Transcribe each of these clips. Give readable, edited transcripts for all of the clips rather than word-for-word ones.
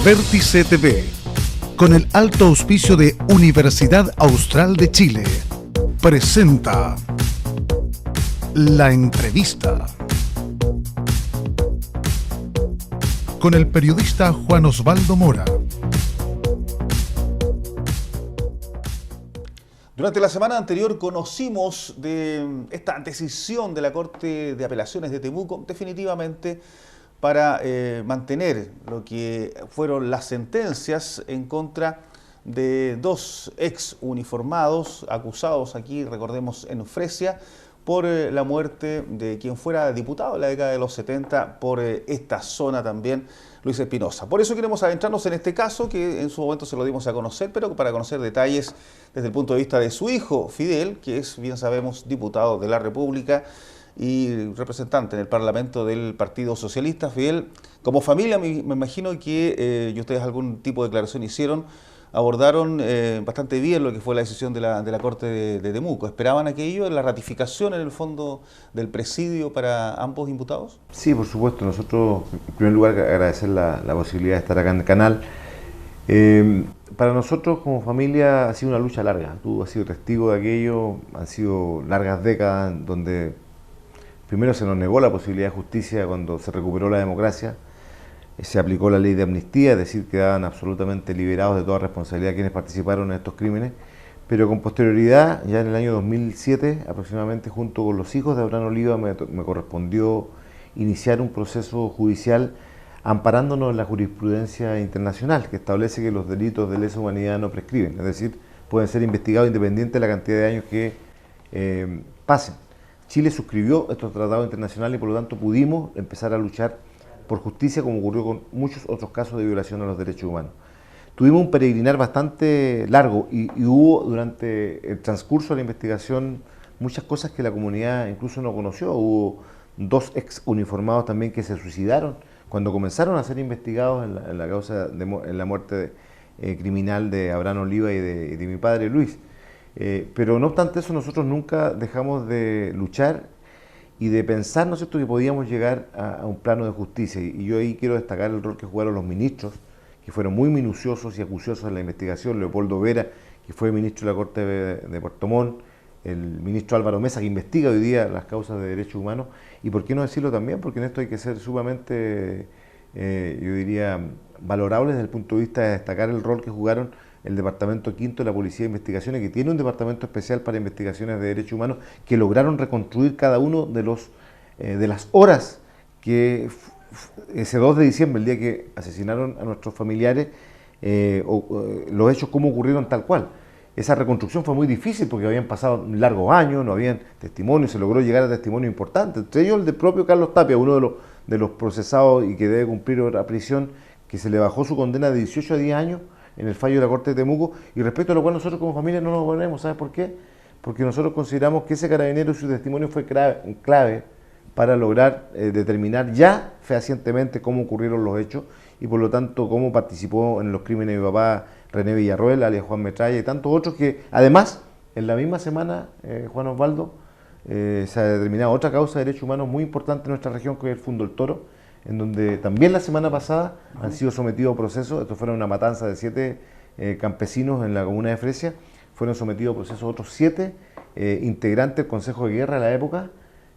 Vértice TV, con el alto auspicio de Universidad Austral de Chile, presenta La Entrevista con el periodista Juan Osvaldo Mora. Durante la semana anterior conocimos de esta decisión de la Corte de Apelaciones de Temuco, definitivamente para mantener lo que fueron las sentencias en contra de dos ex uniformados acusados aquí, recordemos, en Fresia, por la muerte de quien fuera diputado en la década de los 70 por esta zona también, Luis Espinosa. Por eso queremos adentrarnos en este caso, que en su momento se lo dimos a conocer, pero para conocer detalles desde el punto de vista de su hijo, Fidel, que es, bien sabemos, diputado de la República y representante en el Parlamento del Partido Socialista. Fidel, como familia me imagino que y ustedes algún tipo de declaración hicieron, abordaron bastante bien lo que fue la decisión de la Corte de Temuco. ¿Esperaban aquello, la ratificación en el fondo del presidio para ambos imputados? Sí, por supuesto. Nosotros, en primer lugar, agradecer la posibilidad de estar acá en el canal. Para nosotros como familia ha sido una lucha larga. Tú has sido testigo de aquello. Han sido largas décadas donde primero se nos negó la posibilidad de justicia cuando se recuperó la democracia. Se aplicó la ley de amnistía, es decir, quedaban absolutamente liberados de toda responsabilidad quienes participaron en estos crímenes, pero con posterioridad, ya en el año 2007 aproximadamente, junto con los hijos de Abraham Oliva, me correspondió iniciar un proceso judicial amparándonos en la jurisprudencia internacional, que establece que los delitos de lesa humanidad no prescriben, es decir, pueden ser investigados independiente de la cantidad de años que pasen. Chile suscribió estos tratados internacionales y por lo tanto pudimos empezar a luchar por justicia, como ocurrió con muchos otros casos de violación a los derechos humanos. Tuvimos un peregrinar bastante largo y hubo durante el transcurso de la investigación muchas cosas que la comunidad incluso no conoció. Hubo dos ex uniformados también que se suicidaron cuando comenzaron a ser investigados en la causa en la muerte criminal de Abraham Oliva y de mi padre Luis. Pero no obstante eso, nosotros nunca dejamos de luchar y de pensar, ¿no es cierto?, que podíamos llegar a un plano de justicia. Y yo ahí quiero destacar el rol que jugaron los ministros, que fueron muy minuciosos y acuciosos en la investigación. Leopoldo Vera, que fue ministro de la Corte de Puerto Montt, el ministro Álvaro Mesa, que investiga hoy día las causas de derechos humanos. Y por qué no decirlo también, porque en esto hay que ser sumamente, yo diría, valorables desde el punto de vista de destacar el rol que jugaron el Departamento Quinto de la Policía de Investigaciones, que tiene un departamento especial para investigaciones de derechos humanos, que lograron reconstruir cada uno de las horas que ese 2 de diciembre, el día que asesinaron a nuestros familiares, los hechos cómo ocurrieron tal cual. Esa reconstrucción fue muy difícil porque habían pasado largos años, no habían testimonios, se logró llegar a testimonios importantes, entre ellos el del propio Carlos Tapia, uno de los procesados y que debe cumplir otra prisión, que se le bajó su condena de 18 a 10 años en el fallo de la Corte de Temuco, y respecto a lo cual nosotros como familia no nos oponemos. ¿Sabes por qué? Porque nosotros consideramos que ese carabinero y su testimonio fue clave para lograr determinar ya fehacientemente cómo ocurrieron los hechos y por lo tanto cómo participó en los crímenes de mi papá René Villarroel, alias Juan Metralla, y tantos otros que además en la misma semana, Juan Osvaldo, se ha determinado otra causa de derechos humanos muy importante en nuestra región, que es el Fundo El Toro, en donde también la semana pasada han sido sometidos a procesos. Esto fue una matanza de 7 campesinos en la comuna de Fresia, fueron sometidos a procesos otros 7 integrantes del Consejo de Guerra de la época,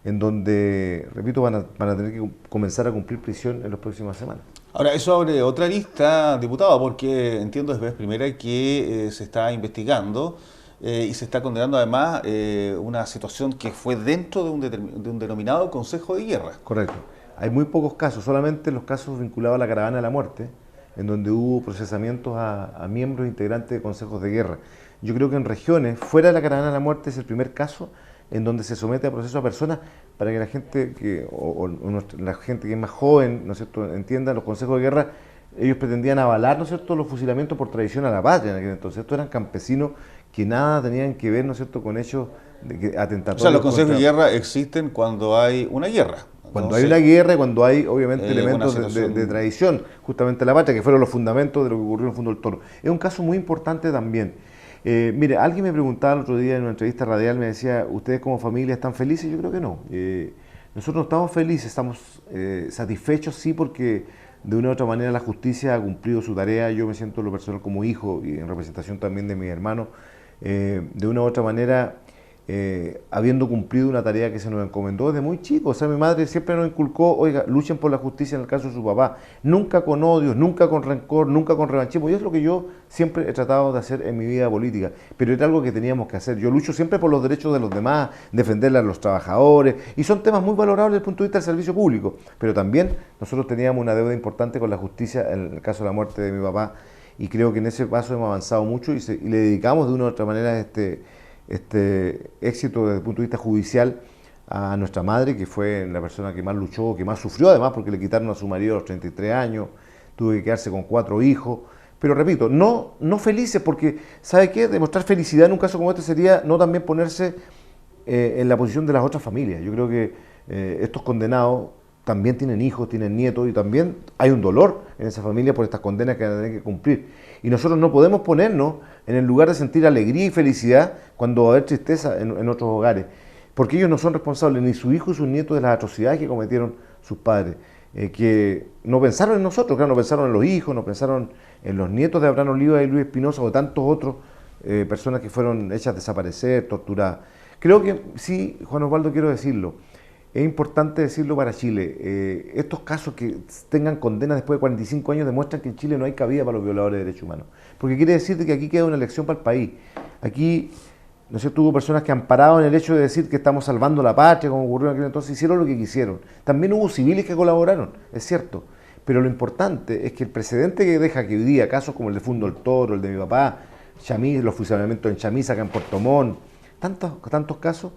en donde, repito, van a tener que comenzar a cumplir prisión en las próximas semanas. Ahora, eso abre otra lista, diputado, porque entiendo desde vez primera que se está investigando y se está condenando además una situación que fue dentro de un denominado Consejo de Guerra. Correcto. Hay muy pocos casos, solamente los casos vinculados a la Caravana de la Muerte, en donde hubo procesamientos a miembros integrantes de consejos de guerra. Yo creo que en regiones, fuera de la Caravana de la Muerte, es el primer caso en donde se somete a proceso a personas para que la gente la gente que es más joven, ¿no es cierto?, entienda. Los consejos de guerra, ellos pretendían avalar, ¿no es cierto?, los fusilamientos por traición a la patria en aquel entonces. Estos eran campesinos que nada tenían que ver, ¿no es cierto?, con hechos atentatorios. O sea, los consejos de guerra existen cuando hay una guerra. Cuando hay una guerra y cuando hay, obviamente, elementos de traición, justamente la patria, que fueron los fundamentos de lo que ocurrió en el Fundo del Toro. Es un caso muy importante también. Mire, alguien me preguntaba el otro día en una entrevista radial, me decía, ¿ustedes como familia están felices? Yo creo que no. Nosotros no estamos felices, estamos satisfechos, sí, porque de una u otra manera la justicia ha cumplido su tarea. Yo me siento en lo personal como hijo y en representación también de mis hermanos, de una u otra manera habiendo cumplido una tarea que se nos encomendó desde muy chicos. O sea, mi madre siempre nos inculcó, oiga, luchen por la justicia en el caso de su papá, nunca con odios, nunca con rencor, nunca con revanchismo, y es lo que yo siempre he tratado de hacer en mi vida política, pero era algo que teníamos que hacer. Yo lucho siempre por los derechos de los demás, defenderle a los trabajadores, y son temas muy valorables desde el punto de vista del servicio público, pero también nosotros teníamos una deuda importante con la justicia en el caso de la muerte de mi papá, y creo que en ese paso hemos avanzado mucho y le dedicamos de una u otra manera este éxito desde el punto de vista judicial a nuestra madre, que fue la persona que más luchó, que más sufrió además, porque le quitaron a su marido a los 33 años, tuvo que quedarse con 4 hijos, pero repito, no felices, porque ¿sabe qué? Demostrar felicidad en un caso como este sería no también ponerse en la posición de las otras familias. Yo creo que estos condenados también tienen hijos, tienen nietos, y también hay un dolor en esa familia por estas condenas que van a tener que cumplir. Y nosotros no podemos ponernos en el lugar de sentir alegría y felicidad cuando va a haber tristeza en otros hogares, porque ellos no son responsables, ni sus hijos y sus nietos, de las atrocidades que cometieron sus padres, que no pensaron en nosotros, claro, no pensaron en los hijos, no pensaron en los nietos de Abraham Oliva y Luis Espinosa o de tantos otros personas que fueron hechas desaparecer, torturadas. Creo que sí, Juan Osvaldo, quiero decirlo, es importante decirlo para Chile. Estos casos que tengan condenas después de 45 años demuestran que en Chile no hay cabida para los violadores de derechos humanos. Porque quiere decir que aquí queda una lección para el país. Aquí, no sé, hubo personas que ampararon el hecho de decir que estamos salvando la patria, como ocurrió en aquel entonces, hicieron lo que quisieron. También hubo civiles que colaboraron, es cierto. Pero lo importante es que el precedente que deja que hoy día, casos como el de Fundo el Toro, el de mi papá, los fusilamientos en Chamisa, acá en Puerto Montt, tantos casos,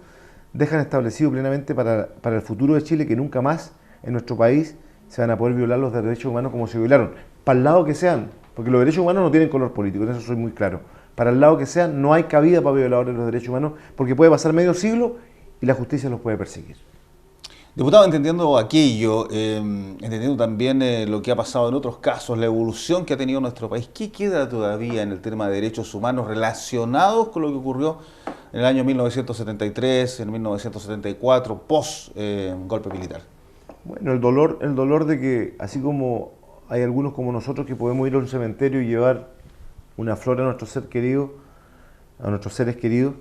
dejan establecido plenamente para el futuro de Chile que nunca más en nuestro país se van a poder violar los derechos humanos como se violaron, para el lado que sean, porque los derechos humanos no tienen color político, en eso soy muy claro. Para el lado que sean, no hay cabida para violadores de los derechos humanos, porque puede pasar medio siglo y la justicia los puede perseguir. Diputado, entendiendo aquello, entendiendo también lo que ha pasado en otros casos, la evolución que ha tenido nuestro país, ¿qué queda todavía en el tema de derechos humanos relacionados con lo que ocurrió en el año 1973, en 1974, post-golpe militar? Bueno, el dolor de que, así como hay algunos como nosotros que podemos ir a un cementerio y llevar una flor a nuestro ser querido, a nuestros seres queridos,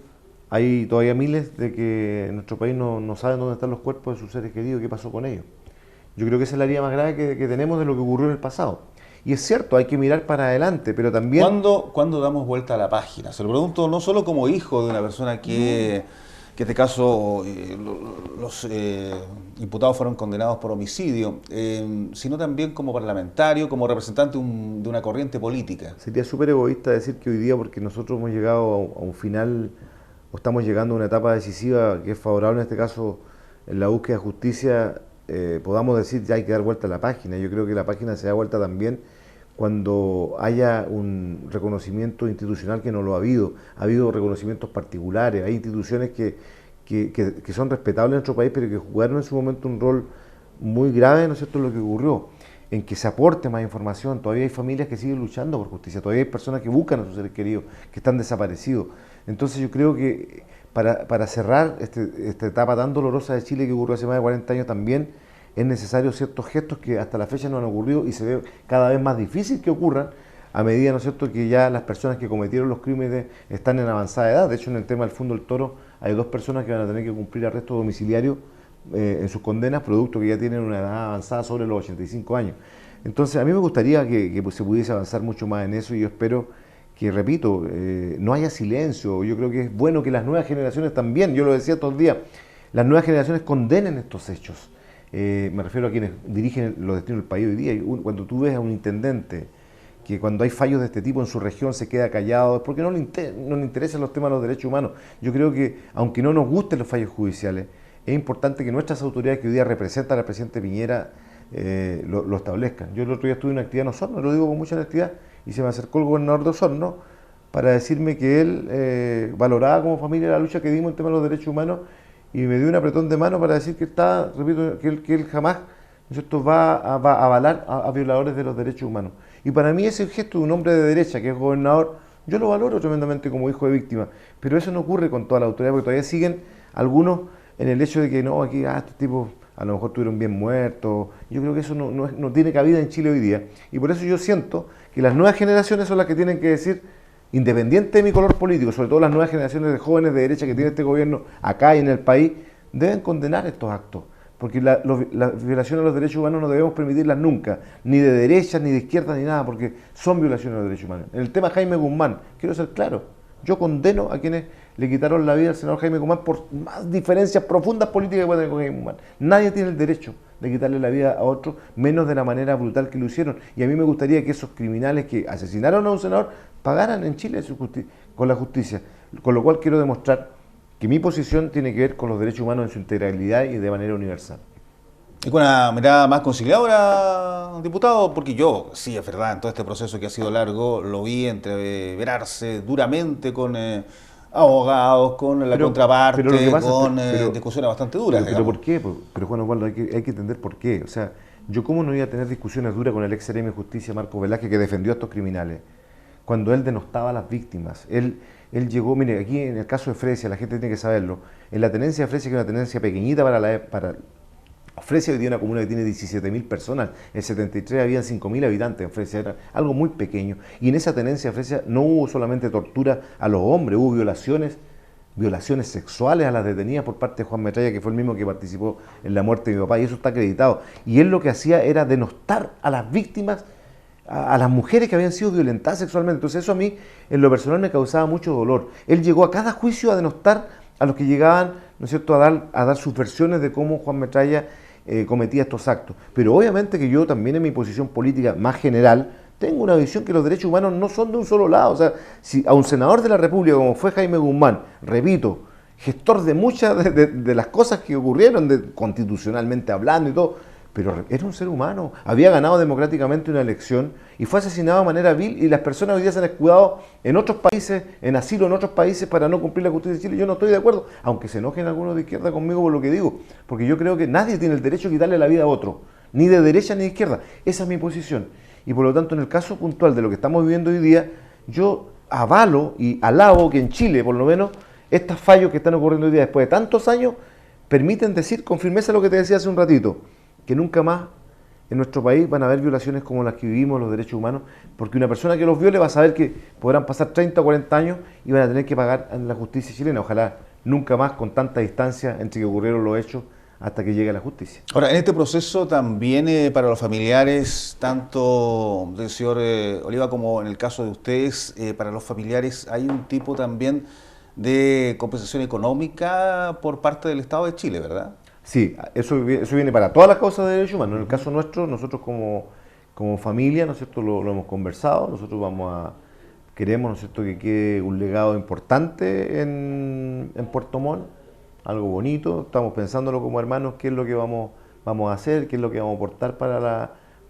hay todavía miles de que en nuestro país no saben dónde están los cuerpos de sus seres queridos, qué pasó con ellos. Yo creo que esa es la herida más grave que tenemos de lo que ocurrió en el pasado. Y es cierto, hay que mirar para adelante, pero también... ¿Cuándo damos vuelta a la página? Se lo pregunto no solo como hijo de una persona que en este caso los imputados fueron condenados por homicidio, sino también como parlamentario, como representante de una corriente política. Sería súper egoísta decir que hoy día, porque nosotros hemos llegado a un final, o estamos llegando a una etapa decisiva que es favorable en este caso en la búsqueda de justicia, podamos decir ya hay que dar vuelta a la página. Yo creo que la página se da vuelta también cuando haya un reconocimiento institucional que no lo ha habido reconocimientos particulares, hay instituciones que son respetables en nuestro país, pero que jugaron en su momento un rol muy grave, ¿no es cierto?, en lo que ocurrió, en que se aporte más información. Todavía hay familias que siguen luchando por justicia, todavía hay personas que buscan a sus seres queridos, que están desaparecidos. Entonces yo creo que para cerrar esta etapa tan dolorosa de Chile que ocurrió hace más de 40 años también, es necesario ciertos gestos que hasta la fecha no han ocurrido y se ve cada vez más difícil que ocurran a medida, ¿no es cierto?, que ya las personas que cometieron los crímenes están en avanzada edad. De hecho, en el tema del Fundo del Toro hay 2 personas que van a tener que cumplir arresto domiciliario en sus condenas, producto que ya tienen una edad avanzada sobre los 85 años. Entonces, a mí me gustaría que se pudiese avanzar mucho más en eso, y yo espero que, repito, no haya silencio. Yo creo que es bueno que las nuevas generaciones también, yo lo decía todos los días, las nuevas generaciones condenen estos hechos. Me refiero a quienes dirigen los destinos del país hoy día. Cuando tú ves a un intendente que cuando hay fallos de este tipo en su región se queda callado, es porque no le interesan los temas de los derechos humanos. Yo creo que, aunque no nos gusten los fallos judiciales, es importante que nuestras autoridades que hoy día representan al presidente Piñera lo establezcan. Yo el otro día estuve en una actividad en Osorno, lo digo con mucha honestidad, y se me acercó el gobernador de Osorno para decirme que él valoraba como familia la lucha que dimos en temas de los derechos humanos, y me dio un apretón de mano para decir que repito, que él jamás, ¿no es cierto?, va a avalar a violadores de los derechos humanos. Y para mí ese gesto de un hombre de derecha que es gobernador, yo lo valoro tremendamente como hijo de víctima, pero eso no ocurre con toda la autoridad, porque todavía siguen algunos en el hecho de que no, aquí estos tipos a lo mejor tuvieron bien muertos. Yo creo que eso no tiene cabida en Chile hoy día. Y por eso yo siento que las nuevas generaciones son las que tienen que decir, independiente de mi color político, sobre todo las nuevas generaciones de jóvenes de derecha que tiene este gobierno acá y en el país, deben condenar estos actos. Porque las violaciones a los derechos humanos no debemos permitirlas nunca, ni de derecha, ni de izquierda, ni nada, porque son violaciones a los derechos humanos. En el tema Jaime Guzmán, quiero ser claro, yo condeno a quienes le quitaron la vida al senador Jaime Guzmán por más diferencias profundas políticas que pueda tener con Jaime Guzmán. Nadie tiene el derecho de quitarle la vida a otro, menos de la manera brutal que lo hicieron. Y a mí me gustaría que esos criminales que asesinaron a un senador pagaran en Chile con la justicia. Con lo cual quiero demostrar que mi posición tiene que ver con los derechos humanos en su integralidad y de manera universal. Y con una mirada más conciliadora, diputado, porque yo, sí, es verdad, en todo este proceso que ha sido largo, lo vi entreverarse duramente con abogados, con la contraparte, con discusiones bastante duras. Pero ¿por qué? Pero Juan Osvaldo, hay que entender por qué. O sea, yo cómo no iba a tener discusiones duras con el ex seremi de Justicia, Marco Velázquez, que defendió a estos criminales, cuando él denostaba a las víctimas. Él llegó, mire, aquí en el caso de Fresia, la gente tiene que saberlo, en la tenencia de Fresia, que es una tenencia pequeñita para Fresia hoy día es una comuna que tiene 17.000 personas, en 73 habían 5.000 habitantes en Fresia, era algo muy pequeño. Y en esa tenencia de Fresia no hubo solamente tortura a los hombres, hubo violaciones sexuales a las detenidas por parte de Juan Metralla, que fue el mismo que participó en la muerte de mi papá, y eso está acreditado. Y él lo que hacía era denostar a las víctimas, a las mujeres que habían sido violentadas sexualmente. Entonces eso a mí, en lo personal, me causaba mucho dolor. Él llegó a cada juicio a denostar a los que llegaban, ¿no es cierto?, a dar sus versiones de cómo Juan Metralla cometía estos actos. Pero obviamente que yo también en mi posición política más general tengo una visión que los derechos humanos no son de un solo lado. O sea, si a un senador de la República como fue Jaime Guzmán, repito, gestor de muchas de las cosas que ocurrieron constitucionalmente hablando y todo, pero era un ser humano, había ganado democráticamente una elección y fue asesinado de manera vil, y las personas hoy día se han escudado en otros países, en asilo en otros países para no cumplir la justicia de Chile. Yo no estoy de acuerdo, aunque se enojen algunos de izquierda conmigo por lo que digo, porque yo creo que nadie tiene el derecho de quitarle la vida a otro, ni de derecha ni de izquierda. Esa es mi posición. Y por lo tanto, en el caso puntual de lo que estamos viviendo hoy día, yo avalo y alabo que en Chile, por lo menos, estos fallos que están ocurriendo hoy día después de tantos años, permiten decir con firmeza lo que te decía hace un ratito, que nunca más en nuestro país van a haber violaciones como las que vivimos los derechos humanos, porque una persona que los viole va a saber que podrán pasar 30 o 40 años y van a tener que pagar en la justicia chilena. Ojalá nunca más con tanta distancia entre que ocurrieron los hechos hasta que llegue a la justicia. Ahora, en este proceso también para los familiares, tanto del señor Oliva como en el caso de ustedes, para los familiares hay un tipo también de compensación económica por parte del Estado de Chile, ¿verdad? Sí, eso viene para todas las causas de derechos humanos. En el caso nuestro, nosotros como familia, ¿no es cierto?, lo hemos conversado. Nosotros queremos, ¿no es cierto?, que quede un legado importante en Puerto Montt, algo bonito. Estamos pensándolo como hermanos, qué es lo que vamos a hacer, qué es lo que vamos a aportar para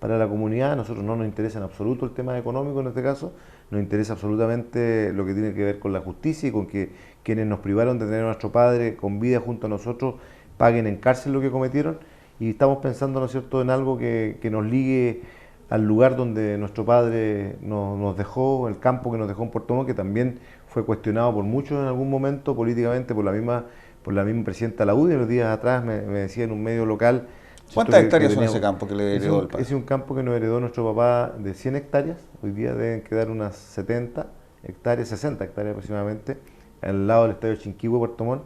la comunidad. A nosotros no nos interesa en absoluto el tema económico en este caso, nos interesa absolutamente lo que tiene que ver con la justicia y con que quienes nos privaron de tener a nuestro padre con vida junto a nosotros paguen en cárcel lo que cometieron, y estamos pensando, ¿no es cierto?, en algo que nos ligue al lugar donde nuestro padre nos dejó, el campo que nos dejó en Puerto Montt, que también fue cuestionado por muchos en algún momento políticamente por la misma presidenta de la UDI. Los días atrás me decía en un medio local. ¿Cuántas hectáreas son ese campo que le heredó el padre? Ese es un campo que nos heredó nuestro papá de 100 hectáreas, hoy día deben quedar unas 70 hectáreas, 60 hectáreas aproximadamente, al lado del estadio Chinquihue, Puerto Montt,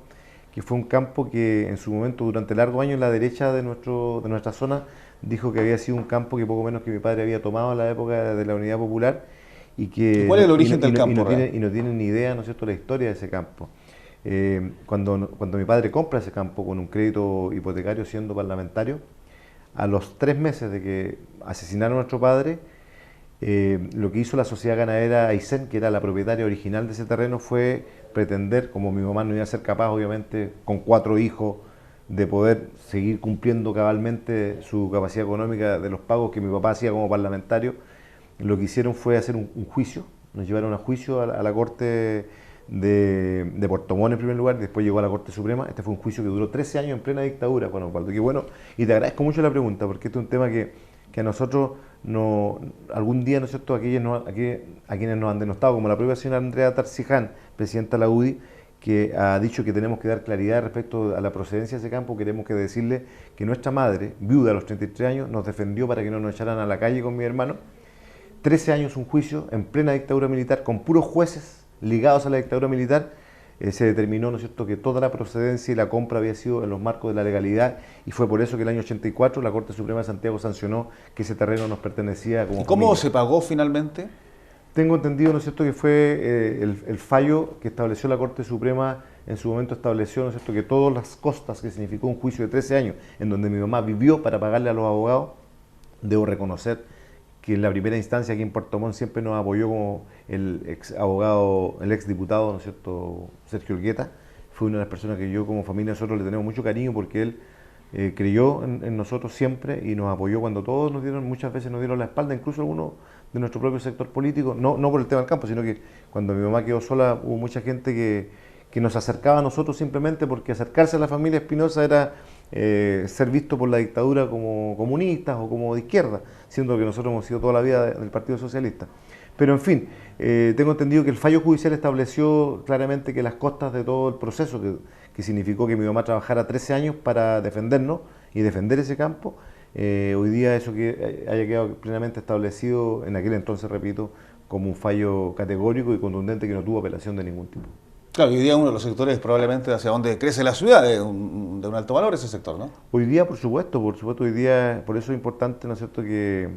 que fue un campo que en su momento, durante largos años, la derecha de nuestra zona dijo que había sido un campo que poco menos que mi padre había tomado en la época de la Unidad Popular. ¿Y cuál es el origen del campo? Y no tienen ni idea, ¿no es cierto?, la historia de ese campo. Cuando mi padre compra ese campo con un crédito hipotecario siendo parlamentario, a los 3 meses de que asesinaron a nuestro padre, lo que hizo la sociedad ganadera Aysén, que era la propietaria original de ese terreno, fue pretender, como mi mamá no iba a ser capaz, obviamente, con 4 hijos, de poder seguir cumpliendo cabalmente su capacidad económica de los pagos que mi papá hacía como parlamentario, lo que hicieron fue hacer un juicio, nos llevaron a juicio a la Corte de Puerto Montt en primer lugar, después llegó a la Corte Suprema. Este fue un juicio que duró 13 años en plena dictadura, Juan Osvaldo. Qué bueno, y te agradezco mucho la pregunta, porque este es un tema que a nosotros algún día, ¿no es cierto?, a quienes nos han denostado, como la propia señora Andrea Tarciján, presidenta de la UDI, que ha dicho que tenemos que dar claridad respecto a la procedencia de ese campo. Queremos que decirle que nuestra madre, viuda a los 33 años, nos defendió para que no nos echaran a la calle con mi hermano. 13 años un juicio en plena dictadura militar, con puros jueces ligados a la dictadura militar. Se determinó, ¿no es cierto?, que toda la procedencia y la compra había sido en los marcos de la legalidad, y fue por eso que el año 84 la Corte Suprema de Santiago sancionó que ese terreno nos pertenecía como ¿Y cómo familia. se pagó finalmente? Tengo entendido, ¿no es cierto?, que fue el fallo que estableció la Corte Suprema en su momento, estableció, ¿no es cierto?, que todas las costas que significó un juicio de 13 años, en donde mi mamá vivió para pagarle a los abogados. Debo reconocer que en la primera instancia aquí en Puerto Montt siempre nos apoyó como el ex abogado, el ex diputado, ¿no es cierto?, Sergio Urgueta. Fue una de las personas que yo como familia nosotros le tenemos mucho cariño, porque él creyó en nosotros siempre y nos apoyó cuando todos muchas veces nos dieron la espalda, incluso algunos de nuestro propio sector político, no por el tema del campo, sino que cuando mi mamá quedó sola hubo mucha gente que nos acercaba a nosotros simplemente porque acercarse a la familia Espinosa era ser visto por la dictadura como comunistas o como de izquierda, siendo que nosotros hemos sido toda la vida del Partido Socialista. Pero en fin, tengo entendido que el fallo judicial estableció claramente que las costas de todo el proceso que significó que mi mamá trabajara 13 años para defendernos y defender ese campo, hoy día eso que haya quedado plenamente establecido, en aquel entonces, repito, como un fallo categórico y contundente que no tuvo apelación de ningún tipo. Claro, hoy día uno de los sectores probablemente hacia donde crece la ciudad, de un alto valor ese sector, ¿no? Hoy día, por supuesto, hoy día, por eso es importante, ¿no es cierto?, que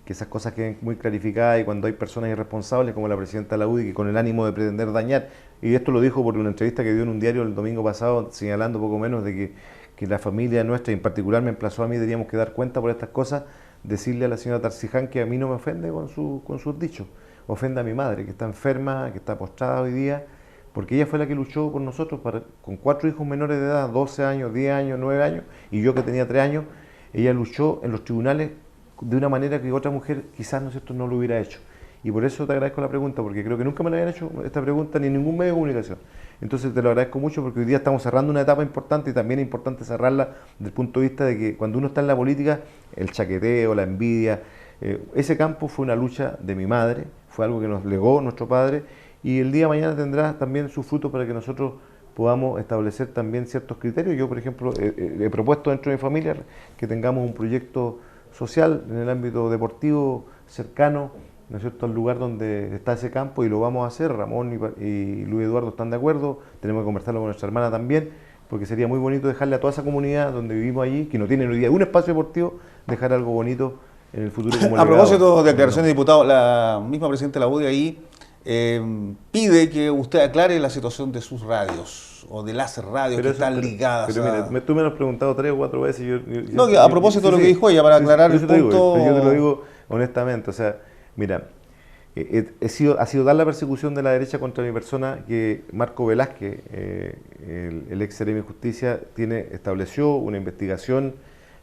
esas cosas queden muy clarificadas, y cuando hay personas irresponsables como la presidenta de la UDI, que con el ánimo de pretender dañar, y esto lo dijo por una entrevista que dio en un diario el domingo pasado, señalando poco menos de que la familia nuestra, y en particular me emplazó a mí, teníamos que dar cuenta por estas cosas, decirle a la señora Tarsiján que a mí no me ofende con sus dichos, ofende a mi madre, que está enferma, que está postrada hoy día, porque ella fue la que luchó por nosotros con 4 hijos menores de edad, 12 años, 10 años, 9 años, y yo que tenía 3 años, ella luchó en los tribunales de una manera que otra mujer quizás, ¿no es cierto?, no lo hubiera hecho. Y por eso te agradezco la pregunta, porque creo que nunca me la habían hecho esta pregunta ni en ningún medio de comunicación. Entonces te lo agradezco mucho, porque hoy día estamos cerrando una etapa importante, y también es importante cerrarla desde el punto de vista de que cuando uno está en la política, el chaqueteo, la envidia, ese campo fue una lucha de mi madre, fue algo que nos legó nuestro padre, y el día de mañana tendrá también sus frutos para que nosotros podamos establecer también ciertos criterios. Yo, por ejemplo, he propuesto dentro de mi familia que tengamos un proyecto social en el ámbito deportivo cercano, ¿no es cierto?, al lugar donde está ese campo, y lo vamos a hacer. Ramón y Luis Eduardo están de acuerdo, tenemos que conversarlo con nuestra hermana también, porque sería muy bonito dejarle a toda esa comunidad donde vivimos allí, que no tienen hoy día un espacio deportivo, dejar algo bonito en el futuro como A legado. propósito de declaraciones de diputados, la misma presidenta de la UDI ahí pide que usted aclare la situación de sus radios, o de las radios que están ligadas. Pero mira, tú me lo has preguntado 3 o 4 veces. No, a propósito de lo que dijo ella, para aclarar el punto. Yo te lo digo honestamente, o sea, mira, ha sido tal la persecución de la derecha contra mi persona que Marco Velázquez, el ex seremi de Justicia, estableció una investigación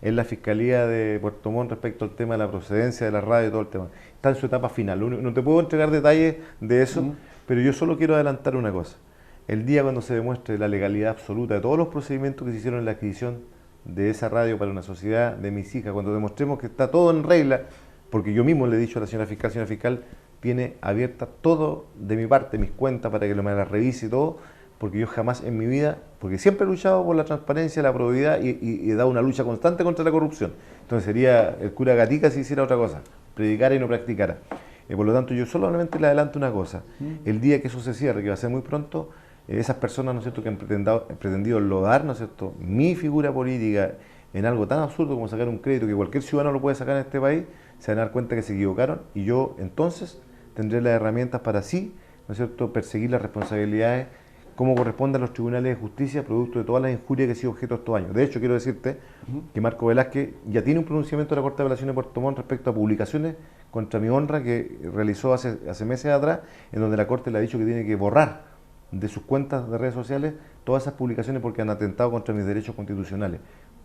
en la Fiscalía de Puerto Montt respecto al tema de la procedencia de la radio y todo el tema. Está en su etapa final. No te puedo entregar detalles de eso, pero yo solo quiero adelantar una cosa. El día cuando se demuestre la legalidad absoluta de todos los procedimientos que se hicieron en la adquisición de esa radio para una sociedad de mis hijas, cuando demostremos que está todo en regla, porque yo mismo le he dicho a la señora fiscal, tiene abierta todo de mi parte, mis cuentas, para que me las revise y todo, porque yo jamás en mi vida, porque siempre he luchado por la transparencia, la probidad, y he dado una lucha constante contra la corrupción. Entonces sería el cura Gatica si hiciera otra cosa, predicara y no practicara. Por lo tanto, yo solamente le adelanto una cosa. El día que eso se cierre, que va a ser muy pronto, esas personas, ¿no es cierto?, que han pretendido enlodar, ¿no es cierto?, mi figura política en algo tan absurdo como sacar un crédito que cualquier ciudadano lo puede sacar en este país, se van a dar cuenta que se equivocaron, y yo entonces tendré las herramientas para sí, ¿no es cierto?, perseguir las responsabilidades como corresponde a los tribunales de justicia, producto de todas las injurias que he sido objeto estos años. De hecho, quiero decirte que Marco Velázquez ya tiene un pronunciamiento de la Corte de Apelaciones de Puerto Montt respecto a publicaciones contra mi honra que realizó hace meses atrás, en donde la Corte le ha dicho que tiene que borrar de sus cuentas de redes sociales todas esas publicaciones porque han atentado contra mis derechos constitucionales.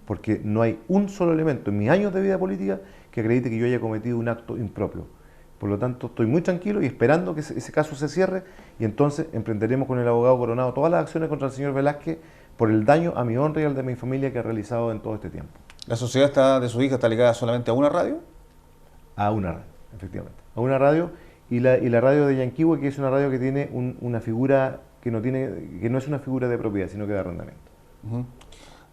Porque no hay un solo elemento en mis años de vida política que acredite que yo haya cometido un acto impropio. Por lo tanto, estoy muy tranquilo y esperando que ese caso se cierre, y entonces emprenderemos con el abogado Coronado todas las acciones contra el señor Velázquez por el daño a mi honra y al de mi familia que ha realizado en todo este tiempo. ¿La sociedad de su hija está ligada solamente a una radio? A una radio, efectivamente. A una radio, y la radio de Yanquihue, que es una radio que tiene una figura que no es una figura de propiedad, sino que de arrendamiento. Uh-huh.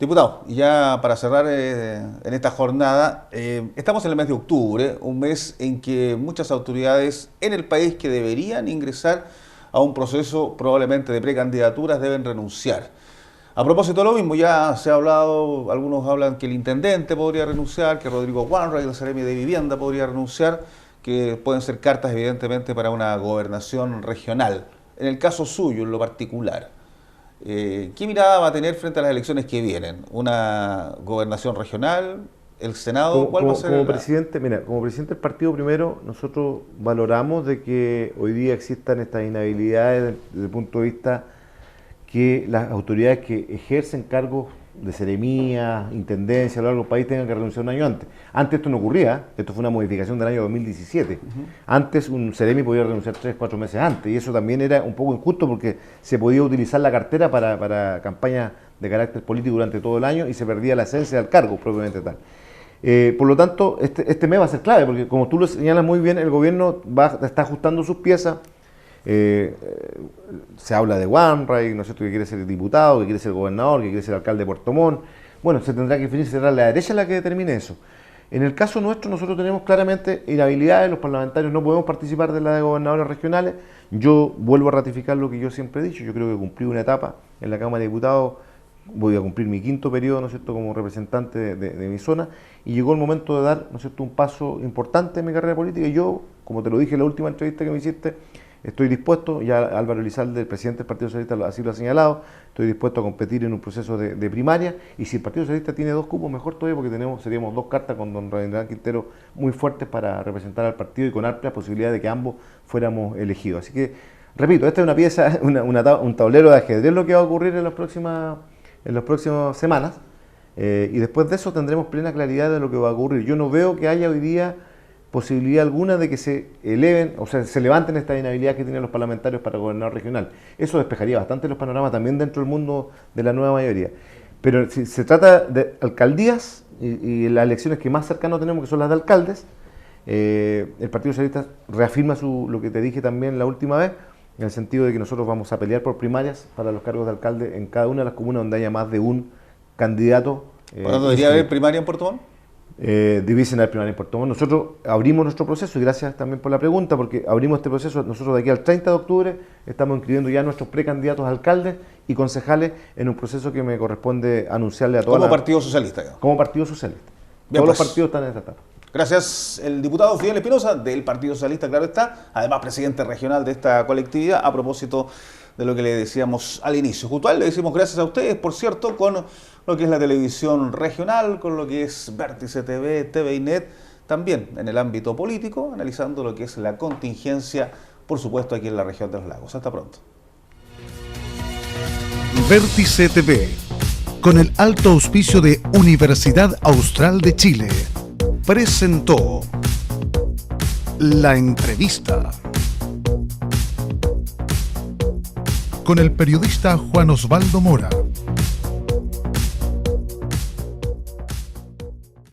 Diputado, ya para cerrar en esta jornada, estamos en el mes de octubre, un mes en que muchas autoridades en el país que deberían ingresar a un proceso probablemente de precandidaturas deben renunciar. A propósito de lo mismo, ya se ha hablado, algunos hablan que el intendente podría renunciar, que Rodrigo Wainwright, el Seremi de Vivienda, podría renunciar, que pueden ser cartas evidentemente para una gobernación regional. En el caso suyo, en lo particular, ¿qué mirada va a tener frente a las elecciones que vienen? ¿Una gobernación regional? ¿El Senado? ¿Cuál va a ser? Como presidente del partido, primero, nosotros valoramos de que hoy día existan estas inhabilidades desde el punto de vista que las autoridades que ejercen cargos de seremía, intendencia a lo largo del país tengan que renunciar un año antes. Antes esto no ocurría, esto fue una modificación del año 2017. Uh-huh. Antes un seremi podía renunciar 3-4 meses antes, y eso también era un poco injusto porque se podía utilizar la cartera para campañas de carácter político durante todo el año y se perdía la esencia del cargo propiamente tal. Por lo tanto, este mes va a ser clave, porque como tú lo señalas muy bien, el gobierno está ajustando sus piezas. Se habla de Wainwright, ¿no es cierto?, que quiere ser diputado, que quiere ser gobernador, que quiere ser alcalde de Puerto Montt. Bueno, se tendrá que definir, será la derecha la que determine eso. En el caso nuestro, nosotros tenemos claramente inhabilidades, los parlamentarios no podemos participar de las de gobernadores regionales. Yo vuelvo a ratificar lo que yo siempre he dicho, yo creo que cumplí una etapa en la Cámara de Diputados, voy a cumplir mi 5.º periodo, ¿no es cierto?, como representante de mi zona, y llegó el momento de dar, ¿no es cierto?, un paso importante en mi carrera política, y yo, como te lo dije en la última entrevista que me hiciste, estoy dispuesto, ya Álvaro Elizalde, el presidente del Partido Socialista, así lo ha señalado, estoy dispuesto a competir en un proceso de primaria, y si el Partido Socialista tiene 2 cupos, mejor todavía, porque seríamos 2 cartas con don Rabindranath Quintero muy fuertes para representar al partido y con amplia posibilidad de que ambos fuéramos elegidos. Así que, repito, esta es una pieza, un tablero de ajedrez lo que va a ocurrir en las próximas semanas, y después de eso tendremos plena claridad de lo que va a ocurrir. Yo no veo que haya hoy día posibilidad alguna de que se eleven, o sea, se levanten estas inhabilidades que tienen los parlamentarios para gobernador regional. Eso despejaría bastante los panoramas también dentro del mundo de la nueva mayoría. Pero si se trata de alcaldías y las elecciones que más cercanos tenemos, que son las de alcaldes, el Partido Socialista reafirma lo que te dije también la última vez, en el sentido de que nosotros vamos a pelear por primarias para los cargos de alcalde en cada una de las comunas donde haya más de un candidato. ¿Cuándo debería haber primaria en Puerto Montt? Divisional primaria en Puerto Montt. Nosotros abrimos nuestro proceso, y gracias también por la pregunta, porque abrimos este proceso. Nosotros de aquí al 30 de octubre estamos inscribiendo ya nuestros precandidatos a alcaldes y concejales en un proceso que me corresponde anunciarle a todos. Como Partido Socialista. Como Partido Socialista. Bien, todos los partidos están en esta etapa. Gracias, el diputado Fidel Espinosa del Partido Socialista, claro está, además presidente regional de esta colectividad, a propósito de lo que le decíamos al inicio. Justo a él le decimos gracias a ustedes, por cierto, con lo que es la televisión regional, con lo que es Vértice TV, TViNet, también en el ámbito político, analizando lo que es la contingencia, por supuesto, aquí en la región de los lagos. Hasta pronto. Vértice TV, con el alto auspicio de Universidad Austral de Chile, presentó La Entrevista con el periodista Juan Osvaldo Mora.